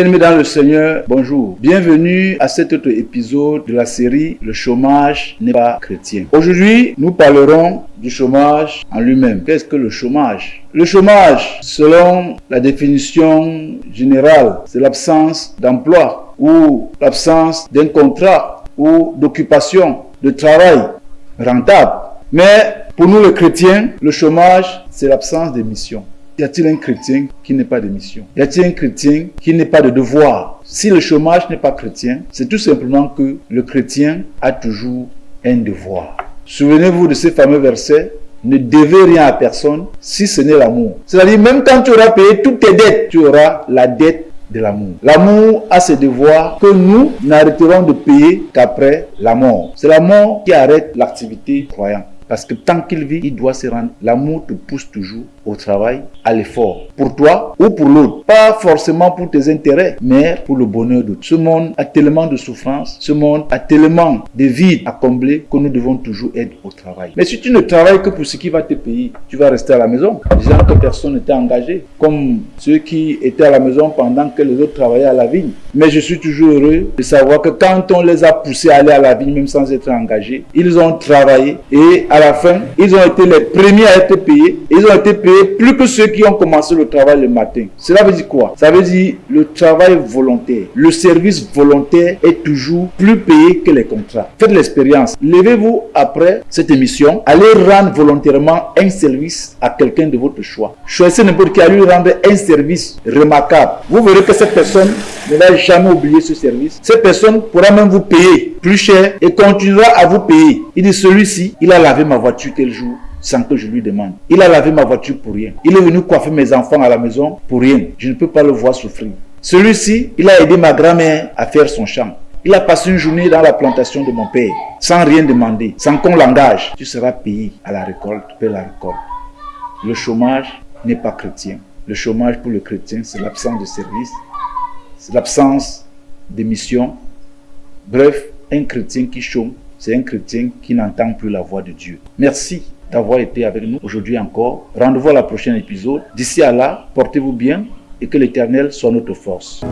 Bien-aimés dans le Seigneur, bonjour. Bienvenue à cet autre épisode de la série Le chômage n'est pas chrétien. Aujourd'hui, nous parlerons du chômage en lui-même. Qu'est-ce que le chômage? Le chômage, selon la définition générale, c'est l'absence d'emploi ou l'absence d'un contrat ou d'occupation, de travail rentable. Mais pour nous les chrétiens, le chômage, c'est l'absence de mission. Y a-t-il un chrétien qui n'ait pas de mission? Y a-t-il un chrétien qui n'ait pas de devoir? Si le chômage n'est pas chrétien, c'est tout simplement que le chrétien a toujours un devoir. Souvenez-vous de ces fameux versets. Ne devez rien à personne si ce n'est l'amour. C'est-à-dire, même quand tu auras payé toutes tes dettes, tu auras la dette de l'amour. L'amour a ses devoirs que nous n'arrêterons de payer qu'après la mort. C'est la mort qui arrête l'activité croyante. Parce que tant qu'il vit, il doit se rendre. L'amour te pousse toujours au travail, à l'effort. Pour toi ou pour l'autre. Pas forcément pour tes intérêts, mais pour le bonheur d'autres. Ce monde a tellement de souffrances, ce monde a tellement de vides à combler que nous devons toujours être au travail. Mais si tu ne travailles que pour ce qui va te payer, tu vas rester à la maison, disant que personne n'était engagé. Comme ceux qui étaient à la maison pendant que les autres travaillaient à la vigne. Mais je suis toujours heureux de savoir que quand on les a poussés à aller à la vigne, même sans être engagés, ils ont travaillé et à la fin, ils ont été les premiers à être payés. Ils ont été payés plus que ceux qui ont commencé le travail le matin. Cela veut dire quoi? Ça veut dire le travail volontaire. Le service volontaire est toujours plus payé que les contrats. Faites l'expérience. Levez-vous après cette émission. Allez rendre volontairement un service à quelqu'un de votre choix. Choisissez n'importe qui à lui rendre un service remarquable. Vous verrez que cette personne ne va jamais oublier ce service. Cette personne pourra même vous payer plus cher et continuera à vous payer. Il dit, celui-ci, il a lavé ma voiture tel jour sans que je lui demande. Il a lavé ma voiture pour rien. Il est venu coiffer mes enfants à la maison pour rien. Je ne peux pas le voir souffrir. Celui-ci, il a aidé ma grand-mère à faire son champ. Il a passé une journée dans la plantation de mon père, sans rien demander, sans qu'on l'engage. Tu seras payé à la récolte, tu paies la récolte. Le chômage n'est pas chrétien. Le chômage pour le chrétien, c'est l'absence de service, c'est l'absence de mission. Bref, un chrétien qui chôme, c'est un chrétien qui n'entend plus la voix de Dieu. Merci d'avoir été avec nous aujourd'hui encore. Rendez-vous à la prochaine épisode. D'ici à là, portez-vous bien et que l'Éternel soit notre force.